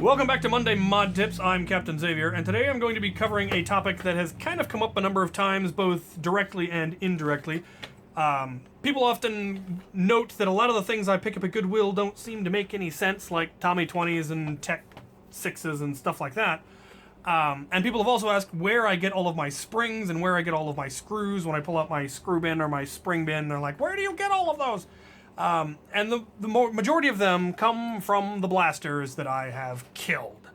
Welcome back to Monday Mod Tips. I'm Captain Xavier, and today I'm going to be covering a topic that has kind of come up a number of times, both directly and indirectly. People often note that a lot of the things I pick up at Goodwill don't seem to make any sense, like Tommy 20s and Tech 6s and stuff like that. And people have also asked where I get all of my springs and where I get all of my screws. When I pull out my screw bin or my spring bin, they're like, where do you get all of those? And the majority of them come from the blasters that I have killed.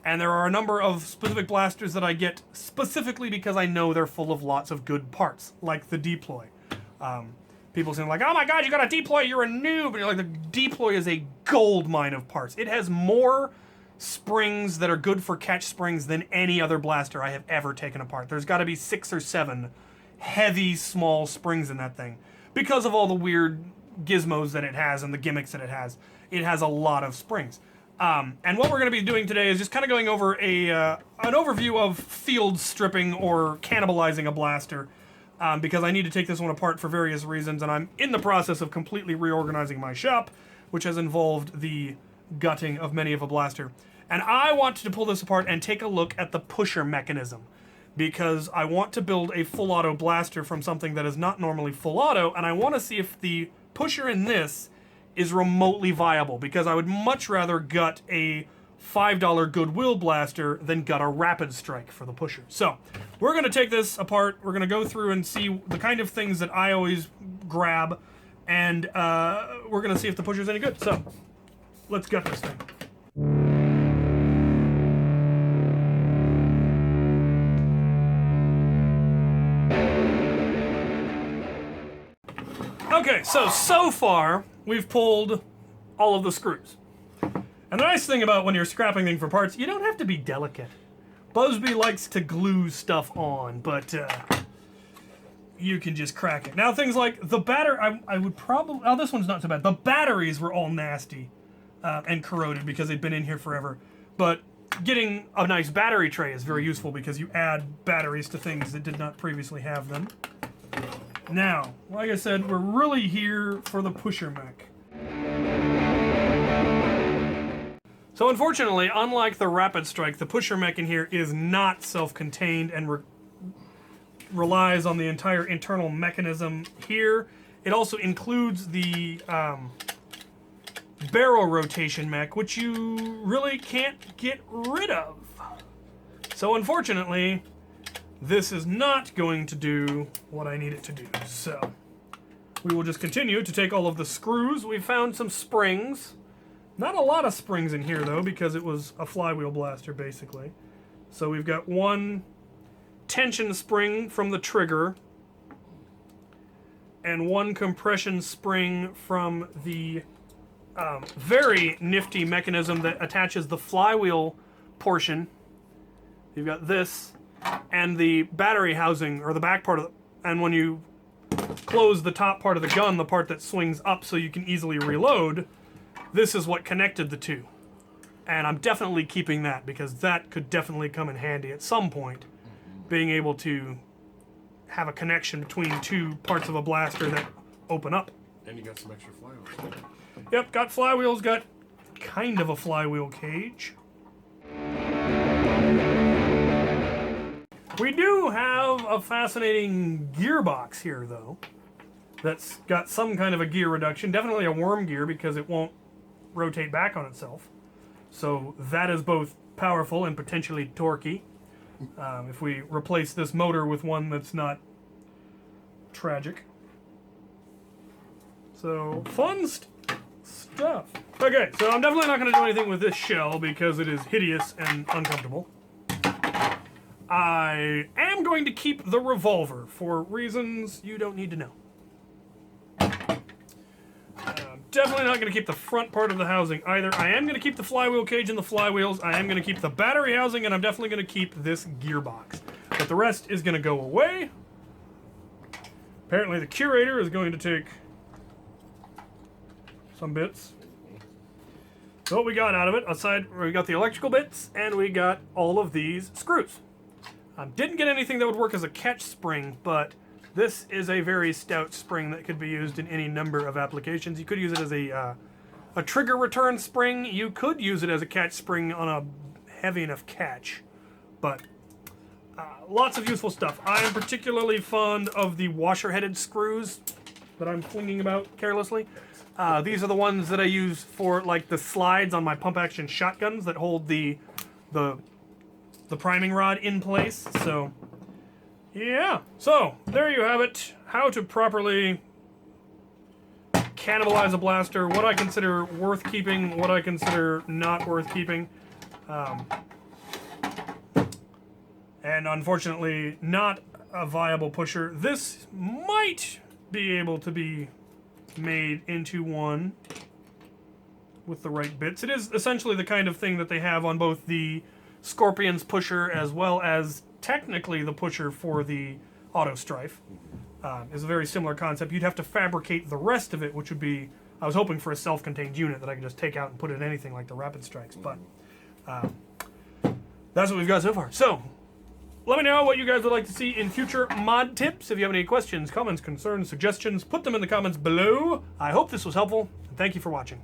And there are a number of specific blasters that I get specifically because I know they're full of lots of good parts, like the deploy. People seem like, oh my god, you got a deploy, you're a noob. And you're like, the deploy is a gold mine of parts. It has more springs that are good for catch springs than any other blaster I have ever taken apart. There's got to be 6 or 7 heavy, small springs in that thing. Because of all the weird gizmos that it has and the gimmicks that it has a lot of springs. And what we're going to be doing today is just kind of going over an overview of field stripping or cannibalizing a blaster, because I need to take this one apart for various reasons, and I'm in the process of completely reorganizing my shop, which has involved the gutting of many of a blaster. And I want to pull this apart and take a look at the pusher mechanism, because I want to build a full auto blaster from something that is not normally full auto, and I want to see if the pusher in this is remotely viable, because I would much rather gut a $5 Goodwill blaster than gut a Rapid Strike for the pusher. So we're going to take this apart, we're going to go through and see the kind of things that I always grab, and we're going to see if the pusher's any good. So let's gut this thing. Okay, so far, we've pulled all of the screws. And the nice thing about when you're scrapping things for parts, you don't have to be delicate. Busby likes to glue stuff on, but you can just crack it. Now, things like the battery, I would probably, oh, this one's not so bad. The batteries were all nasty and corroded because they'd been in here forever. But getting a nice battery tray is very useful because you add batteries to things that did not previously have them. Now, like I said, we're really here for the pusher mech. So unfortunately, unlike the Rapid Strike, the pusher mech in here is not self-contained and relies on the entire internal mechanism here. It also includes the barrel rotation mech, which you really can't get rid of. So unfortunately, this is not going to do what I need it to do. So we will just continue to take all of the screws. We found some springs. Not a lot of springs in here though, because it was a flywheel blaster basically. So we've got one tension spring from the trigger and one compression spring from the very nifty mechanism that attaches the flywheel portion. You've got this and the battery housing, or the back part of the, and when you close the top part of the gun, the part that swings up so you can easily reload, this is what connected the two. And I'm definitely keeping that, because that could definitely come in handy at some point, being able to have a connection between two parts of a blaster that open up. And you got some extra flywheels. Yep, got flywheels, got kind of a flywheel cage. We do have a fascinating gearbox here, though, that's got some kind of a gear reduction. Definitely a worm gear, because it won't rotate back on itself. So that is both powerful and potentially torquey. If we replace this motor with one that's not tragic. So, fun stuff. Okay, so I'm definitely not going to do anything with this shell, because it is hideous and uncomfortable. I am going to keep the revolver for reasons you don't need to know. Definitely not going to keep the front part of the housing either. I am going to keep the flywheel cage and the flywheels. I am going to keep the battery housing, and I'm definitely going to keep this gearbox. But the rest is going to go away. Apparently the curator is going to take some bits. So what we got out of it, aside, we got the electrical bits, and we got all of these screws. Didn't get anything that would work as a catch spring, but this is a very stout spring that could be used in any number of applications. You could use it as a a trigger return spring. You could use it as a catch spring on a heavy enough catch, but lots of useful stuff. I am particularly fond of the washer-headed screws that I'm flinging about carelessly. These are the ones that I use for like the slides on my pump-action shotguns that hold the priming rod in place. So, yeah. So there you have it. How to properly cannibalize a blaster. What I consider worth keeping. What I consider not worth keeping. And unfortunately, not a viable pusher. This might be able to be made into one with the right bits. It is essentially the kind of thing that they have on both the Scorpion's pusher as well as technically the pusher for the Auto Strife. Is a very similar concept. You'd have to fabricate the rest of it, which would be, I was hoping for a self-contained unit that I could just take out and put in anything like the Rapid Strikes, but that's what we've got so far. So, let me know what you guys would like to see in future mod tips. If you have any questions, comments, concerns, suggestions, put them in the comments below. I hope this was helpful, and thank you for watching.